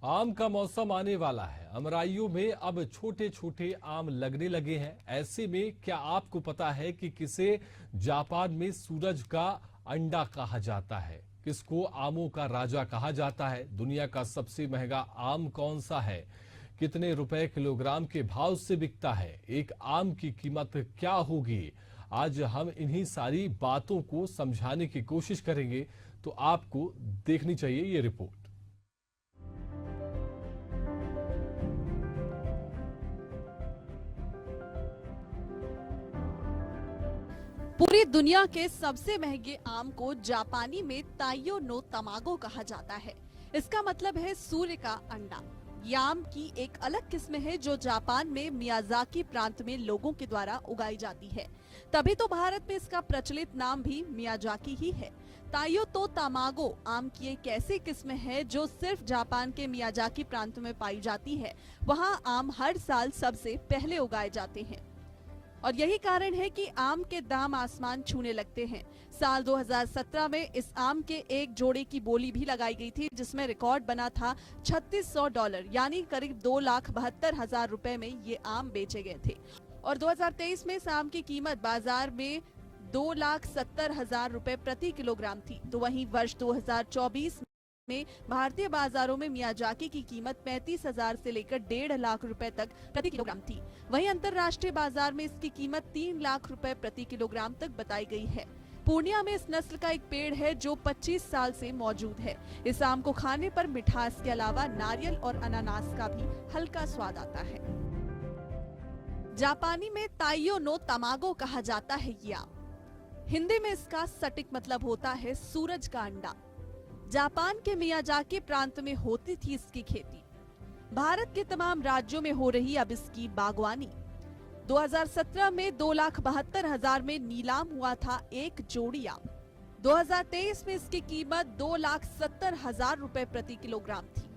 आम का मौसम आने वाला है। अमराइयों में अब छोटे छोटे आम लगने लगे हैं। ऐसे में क्या आपको पता है कि किसे जापान में सूरज का अंडा कहा जाता है? किसको आमों का राजा कहा जाता है? दुनिया का सबसे महंगा आम कौन सा है? कितने रुपए किलोग्राम के भाव से बिकता है? एक आम की कीमत क्या होगी? आज हम इन्हीं सारी बातों को समझाने की कोशिश करेंगे, तो आपको देखनी चाहिए ये रिपोर्ट। पूरी दुनिया के सबसे महंगे आम को जापानी में ताइयो नो तमागो कहा जाता है। इसका मतलब है सूर्य का अंडा। ये आम की एक अलग किस्म है जो जापान में मियाजाकी प्रांत में लोगों के द्वारा उगाई जाती है। तभी तो भारत में इसका प्रचलित नाम भी मियाजाकी ही है। ताइयो तो तमागो आम की एक ऐसी किस्म है जो सिर्फ जापान के मियाजाकी प्रांत में पाई जाती है। वहाँ आम हर साल सबसे पहले उगाए जाते हैं और यही कारण है कि आम के दाम आसमान छूने लगते हैं। साल 2017 में इस आम के एक जोड़े की बोली भी लगाई गई थी, जिसमें रिकॉर्ड बना था $3600 यानी करीब 2,72,000 रुपए में ये आम बेचे गए थे। और 2023 में इस आम की कीमत बाजार में 2,70,000 रुपए प्रति किलोग्राम थी। तो वहीं वर्ष 2024 में भारतीय बाजारों में मियाजाकी की कीमत 35,000 से लेकर 1.5 लाख रुपए तक प्रति किलोग्राम थी। वहीं अंतर्राष्ट्रीय बाजार में इसकी कीमत 3 लाख रुपए प्रति किलोग्राम तक बताई गई है। पूर्णिया में इस नस्ल का एक पेड़ है जो 25 साल से मौजूद है। इस आम को खाने पर मिठास के अलावा नारियल और अनानास का भी हल्का स्वाद आता है। जापानी में ताइयो नो तमागो कहा जाता है ये आम। हिंदी में इसका सटीक मतलब होता है सूरज का अंडा। जापान के मियाजाकी प्रांत में होती थी इसकी खेती। भारत के तमाम राज्यों में हो रही अब इसकी बागवानी। 2017 में 2,72,000 में नीलाम हुआ था एक जोड़ी आम। 2023 में इसकी कीमत 2,70,000 रुपए प्रति किलोग्राम थी।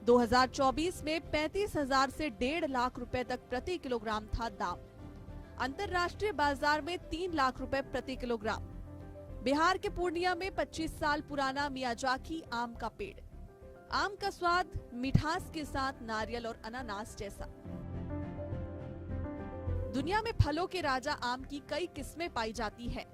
2024 में 35,000 से 1.5 लाख रुपए तक प्रति किलोग्राम था दाम। अंतर्राष्ट्रीय बाजार में 3 लाख रुपए प्रति किलोग्राम। बिहार के पूर्णिया में 25 साल पुराना मियाजाकी आम का पेड़। आम का स्वाद मिठास के साथ नारियल और अनानास जैसा। दुनिया में फलों के राजा आम की कई किस्में पाई जाती है।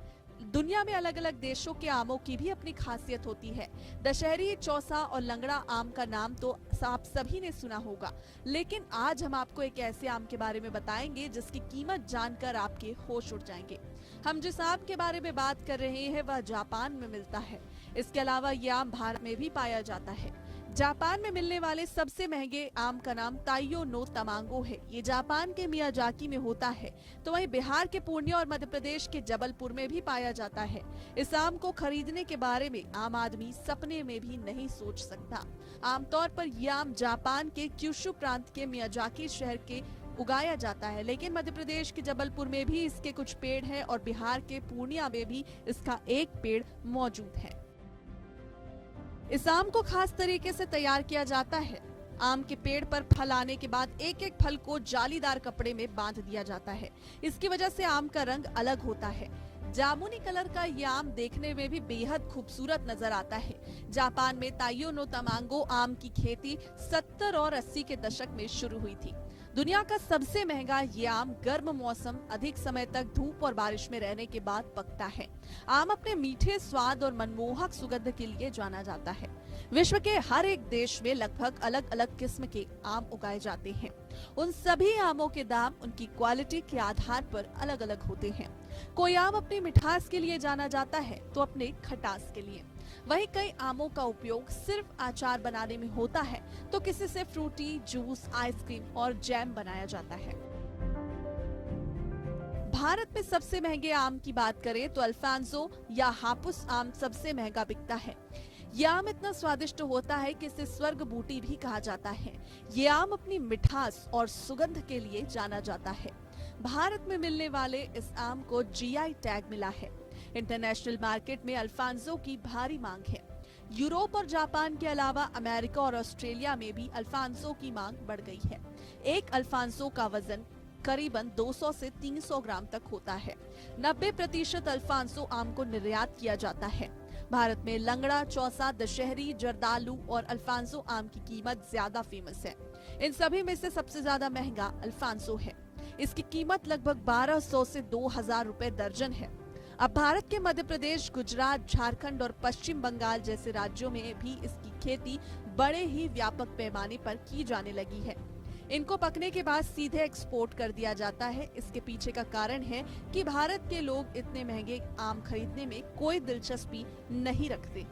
दुनिया में अलग अलग देशों के आमों की भी अपनी खासियत होती है। दशहरी, चौसा और लंगड़ा आम का नाम तो आप सभी ने सुना होगा, लेकिन आज हम आपको एक ऐसे आम के बारे में बताएंगे जिसकी कीमत जानकर आपके होश उड़ जाएंगे। हम जिस आम के बारे में बात कर रहे हैं वह जापान में मिलता है। इसके अलावा यह आम भारत में भी पाया जाता है। जापान में मिलने वाले सबसे महंगे आम का नाम ताइयो नो तमागो है। ये जापान के मियाजाकी में होता है। तो वहीं बिहार के पूर्णिया और मध्य प्रदेश के जबलपुर में भी पाया जाता है। इस आम को खरीदने के बारे में आम आदमी सपने में भी नहीं सोच सकता। आमतौर पर यह आम जापान के क्यूशु प्रांत के मियाजाकी शहर के उगाया जाता है, लेकिन मध्य प्रदेश के जबलपुर में भी इसके कुछ पेड़ हैं और बिहार के पूर्णिया में भी इसका एक पेड़ मौजूद है। इस आम को खास तरीके से तैयार किया जाता है। आम के पेड़ पर फल आने के बाद एक एक फल को जालीदार कपड़े में बांध दिया जाता है। इसकी वजह से आम का रंग अलग होता है। जामुनी कलर का ये आम देखने में भी बेहद खूबसूरत नजर आता है। जापान में ताइयो नो तमागो आम की खेती 70 और 80 के दशक में शुरू हुई थी। दुनिया का सबसे महंगा ये आम गर्म मौसम, अधिक समय तक धूप और बारिश में रहने के बाद पकता है। आम अपने मीठे स्वाद और मनमोहक सुगंध के लिए जाना जाता है। विश्व के हर एक देश में लगभग अलग अलग किस्म के आम उगाए जाते हैं। उन सभी आमों के दाम उनकी क्वालिटी के आधार पर अलग अलग होते हैं। कोई आम अपनी मिठास के लिए जाना जाता है तो अपने खटास के लिए। वहीं कई आमों का उपयोग सिर्फ अचार बनाने में होता है, तो किसी से फ्रूटी, जूस, आइसक्रीम और जैम बनाया जाता है। भारत में सबसे महंगे आम की बात करें तो अल्फांसो या हापुस आम सबसे महंगा बिकता है। यह आम इतना स्वादिष्ट होता है कि इसे स्वर्ग बूटी भी कहा जाता है। ये आम अपनी मिठास और सुगंध के लिए जाना जाता है। भारत में मिलने वाले इस आम को जीआई टैग मिला है। इंटरनेशनल मार्केट में अल्फांसो की भारी मांग है। यूरोप और जापान के अलावा अमेरिका और ऑस्ट्रेलिया में भी अल्फांसो की मांग बढ़ गई है। एक अल्फांसो का वजन करीबन 200 से 300 ग्राम तक होता है। 90% अल्फांसो आम को निर्यात किया जाता है। भारत में लंगड़ा, चौसा, दशहरी, जर्दालू और अल्फांसो आम की कीमत ज्यादा फेमस है। इन सभी में से सबसे ज्यादा महंगा अल्फांसो है। इसकी कीमत लगभग 1200 से 2000 रुपए दर्जन है। अब भारत के मध्य प्रदेश, गुजरात, झारखंड और पश्चिम बंगाल जैसे राज्यों में भी इसकी खेती बड़े ही व्यापक पैमाने पर की जाने लगी है। इनको पकने के बाद सीधे एक्सपोर्ट कर दिया जाता है। इसके पीछे का कारण है कि भारत के लोग इतने महंगे आम खरीदने में कोई दिलचस्पी नहीं रखते।